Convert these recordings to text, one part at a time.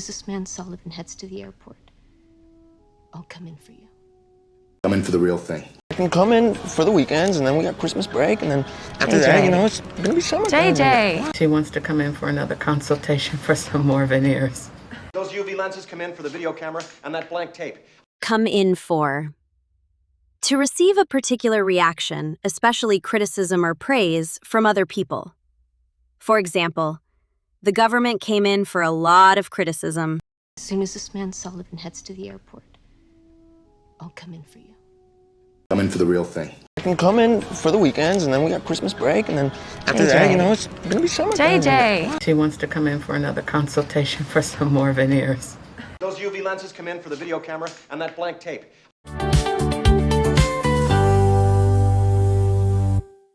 as this man Sullivan heads to the airport, I'll come in for you. I'm in for the real thing. I can come in for the weekends, and then we got Christmas break, and then after that, you know, it's gonna be summertime. JJ! She wants to come in for another consultation for some more veneers. Those UV lenses come in for the video camera and that blank tape. Come in for. To receive a particular reaction, especially criticism or praise, from other people. For example, the government came in for a lot of criticism. As soon as this man Sullivan heads to the airport, I'll come in for you. I'm in for the real thing. I can come in for the weekends, and then we got Christmas break, and then after that, you know, it's gonna be summertime. JJ! She wants to come in for another consultation for some more veneers. Those UV lenses come in for the video camera and that blank tape.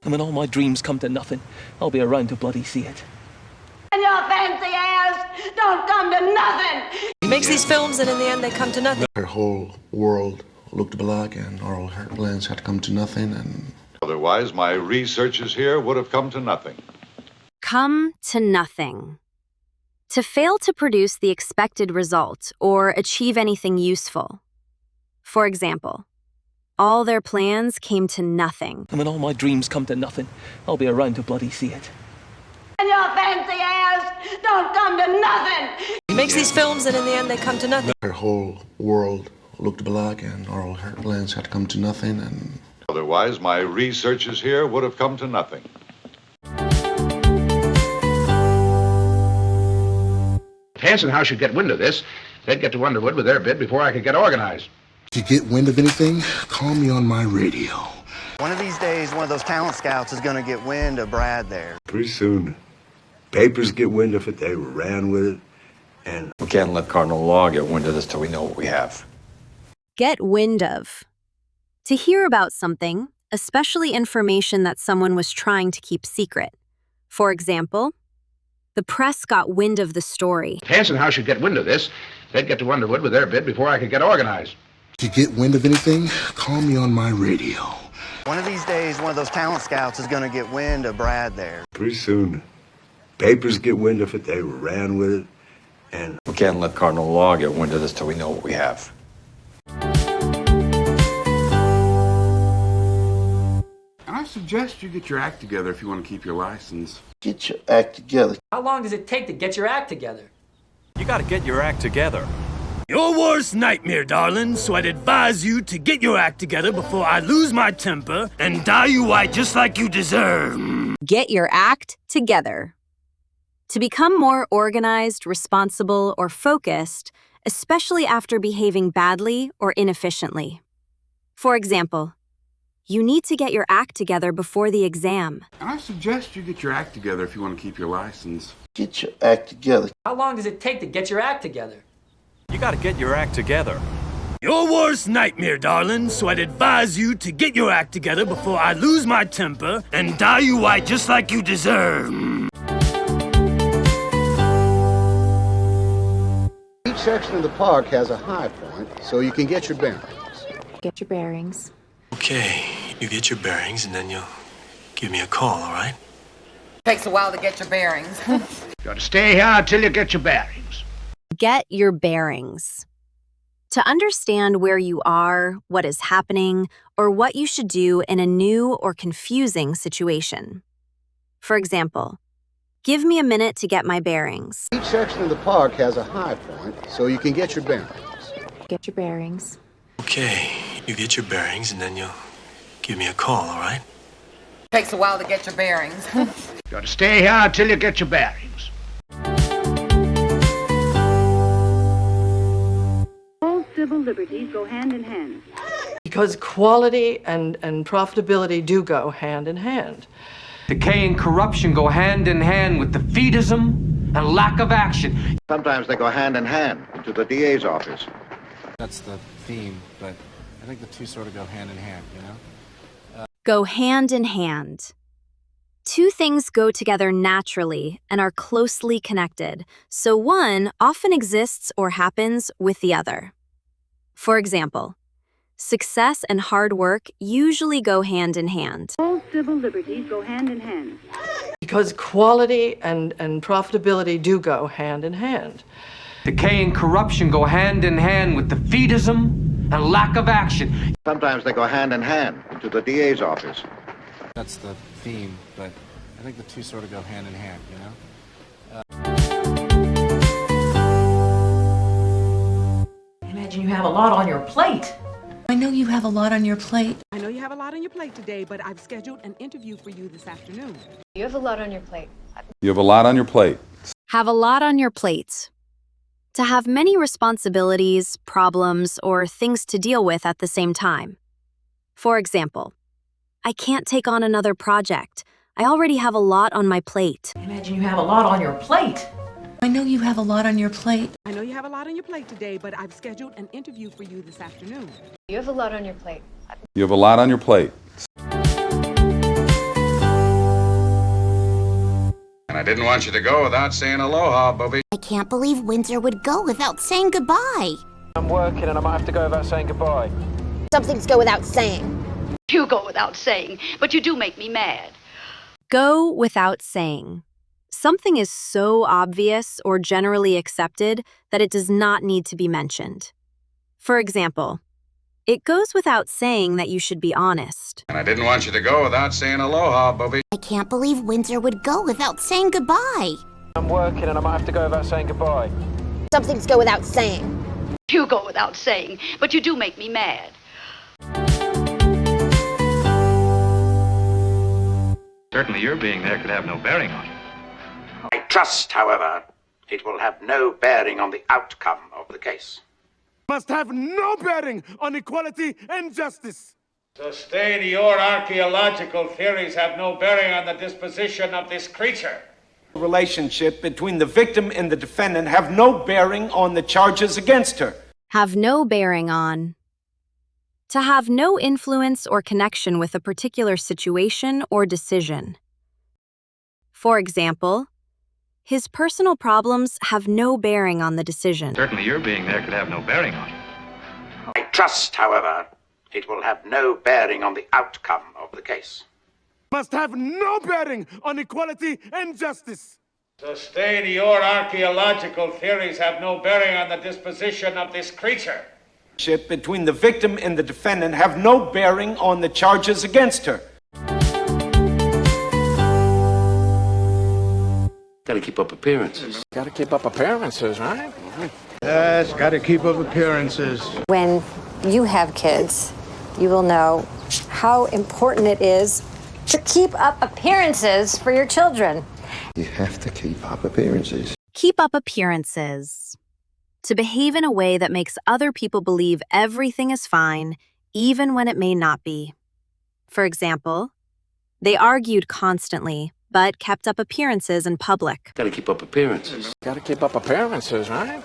And when all my dreams come to nothing, I'll be around to bloody see it. And your fancy ass don't come to nothing. He makes these films and in the end they come to nothing. Her whole world looked black and all her plans had come to nothing, and otherwise my researches here would have come to nothing. Come to nothing. To fail to produce the expected result or achieve anything useful. For example, all their plans came to nothing. And when all my dreams come to nothing, I'll be around to bloody see it. And your fancy ass don't come to nothing. He makes these films and in the end they come to nothing. her whole world looked black and all her plans had come to nothing, and otherwise my researches here would have come to nothing. If Hanson House should get wind of this, they'd get to Underwood with their bid before I could get organized. If you get wind of anything, call me on my radio. One of these days, one of those talent scouts is going to get wind of Brad there. Pretty soon, papers get wind of it, they ran with it, and we can't let Cardinal Law get wind of this till we know what we have. Get wind of. To hear about something, especially information that someone was trying to keep secret. For example, the press got wind of the story. If Hanson House should get wind of this, they'd get to Underwood with their bid before I could get organized. If you get wind of anything, call me on my radio. One of these days, one of those talent scouts is going to get wind of Brad there. Pretty soon, papers get wind of it, they ran with it, and we can't let Cardinal Law get wind of this till we know what we have. I suggest you get your act together if you want to keep your license. Get your act together. How long does it take to get your act together? You gotta get your act together. Your worst nightmare, darling, so I'd advise you to get your act together before I lose my temper and dye you white just like you deserve. Get your act together. To become more organized, responsible, or focused, especially after behaving badly or inefficiently. For example, you need to get your act together before the exam. I suggest you get your act together if you want to keep your license. Get your act together. How long does it take to get your act together? You gotta get your act together. Your worst nightmare, darling, so I'd advise you to get your act together before I lose my temper and dye you white just like you deserve. Each section of the park has a high point, so you can get your bearings. Get your bearings. Okay, you get your bearings and then you'll give me a call, all right? Takes a while to get your bearings. You got to stay here until you get your bearings. Get your bearings. To understand where you are, what is happening, or what you should do in a new or confusing situation. For example, give me a minute to get my bearings. Each section of the park has a high point, so you can get your bearings. Get your bearings. Okay, you get your bearings and then you'll give me a call, all right? Takes a while to get your bearings. You got to stay here until you get your bearings. All civil liberties go hand in hand. Because quality and profitability do go hand in hand. Decay and corruption go hand in hand with defeatism and lack of action. Sometimes they go hand in hand to the DA's office. That's the theme, but I think the two sort of go hand in hand, you know? Go hand in hand. Two things go together naturally and are closely connected, so one often exists or happens with the other. For example, success and hard work usually go hand in hand. All civil liberties go hand in hand. Because quality and profitability do go hand in hand. Decay and corruption go hand in hand with defeatism and lack of action. Sometimes they go hand in hand to the DA's office. That's the theme, but I think the two sort of go hand in hand, you know? Imagine you have a lot on your plate. I know you have a lot on your plate. I know you have a lot on your plate today, but I've scheduled an interview for you this afternoon. You have a lot on your plate. You have a lot on your plate. Have a lot on your plate. To have many responsibilities, problems, or things to deal with at the same time. For example, I can't take on another project. I already have a lot on my plate. Imagine you have a lot on your plate. I know you have a lot on your plate. I know you have a lot on your plate today, but I've scheduled an interview for you this afternoon. You have a lot on your plate. You have a lot on your plate. And I didn't want you to go without saying aloha, Bobby. I can't believe Windsor would go without saying goodbye. I'm working and I might have to go without saying goodbye. Some things go without saying. You go without saying, but you do make me mad. Go without saying. Something is so obvious or generally accepted that it does not need to be mentioned. For example, it goes without saying that you should be honest. And I didn't want you to go without saying aloha, Bobby. I can't believe Windsor would go without saying goodbye. I'm working and I might have to go without saying goodbye. Some things go without saying. You go without saying, but you do make me mad. Certainly your being there could have no bearing on it. I trust, however, it will have no bearing on the outcome of the case. Must have no bearing on equality and justice. Sustain your archaeological theories have no bearing on the disposition of this creature. The relationship between the victim and the defendant have no bearing on the charges against her. Have no bearing on. To have no influence or connection with a particular situation or decision. For example, his personal problems have no bearing on the decision. Certainly your being there could have no bearing on it. I trust, however, it will have no bearing on the outcome of the case. Must have no bearing on equality and justice. Sustain your archaeological theories have no bearing on the disposition of this creature. Between the victim and the defendant have no bearing on the charges against her. Gotta keep up appearances. Gotta keep up appearances, right? Yes, gotta keep up appearances. When you have kids, you will know how important it is to keep up appearances for your children. You have to keep up appearances. Keep up appearances. To behave in a way that makes other people believe everything is fine, even when it may not be. For example, they argued constantly, but kept up appearances in public. Gotta keep up appearances. Gotta keep up appearances, right?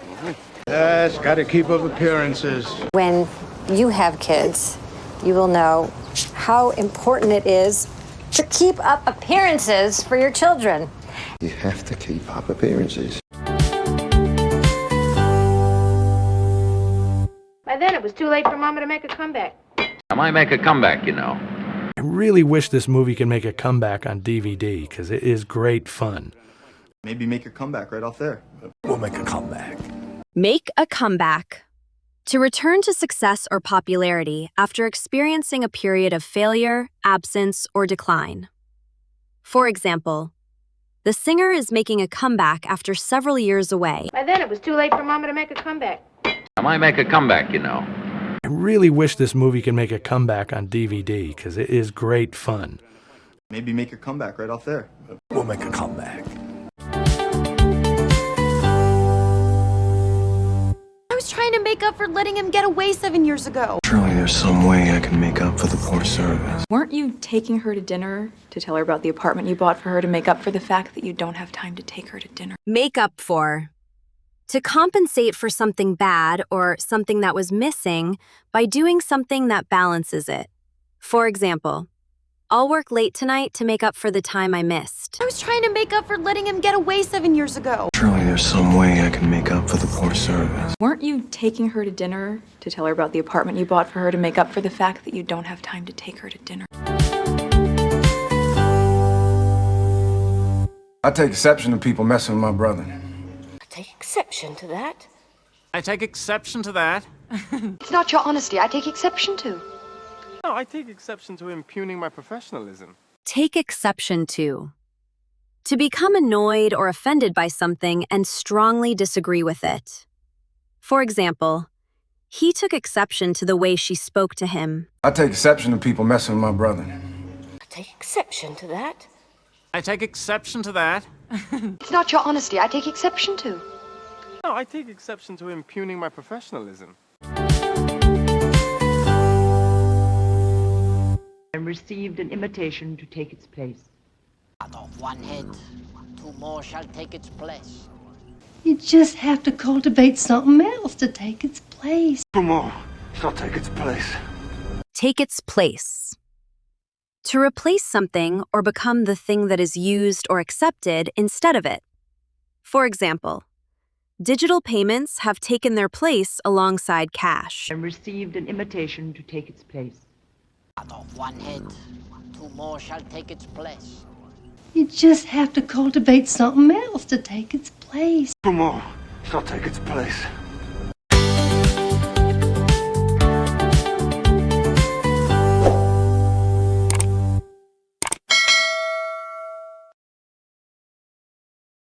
Yes, gotta keep up appearances. When you have kids, you will know how important it is to keep up appearances for your children. You have to keep up appearances. By then, it was too late for Mama to make a comeback. I might make a comeback, you know. I really wish this movie can make a comeback on DVD, because it is great fun. Maybe make your comeback right off there. We'll make a comeback. Make a comeback. To return to success or popularity after experiencing a period of failure, absence, or decline. For example, the singer is making a comeback after several years away. By then, it was too late for Mama to make a comeback. I might make a comeback, you know. I really wish this movie can make a comeback on DVD, because it is great fun. Maybe make your comeback right off there. We'll make a comeback. I was trying to make up for letting him get away 7 years ago. Surely there's some way I can make up for the poor service. Weren't you taking her to dinner to tell her about the apartment you bought for her to make up for the fact that you don't have time to take her to dinner? Make up for. To compensate for something bad or something that was missing by doing something that balances it. For example, I'll work late tonight to make up for the time I missed. I was trying to make up for letting him get away 7 years ago. Surely there's some way I can make up for the poor service. Weren't you taking her to dinner to tell her about the apartment you bought for her to make up for the fact that you don't have time to take her to dinner? I take exception to people messing with my brother. I take exception to that. I take exception to that. It's not your honesty I take exception to. No, I take exception to impugning my professionalism. Take exception to. To become annoyed or offended by something and strongly disagree with it. For example, he took exception to the way she spoke to him. I take exception to people messing with my brother. I take exception to that. I take exception to that. It's not your honesty I take exception to. No, I take exception to impugning my professionalism. And received an invitation to take its place. Cut off one head, two more shall take its place. You just have to cultivate something else to take its place. Two more shall take its place. Take its place. To replace something or become the thing that is used or accepted instead of it. For example, digital payments have taken their place alongside cash. And received an invitation to take its place. Cut off one head, two more shall take its place. You just have to cultivate something else to take its place. Two more shall take its place.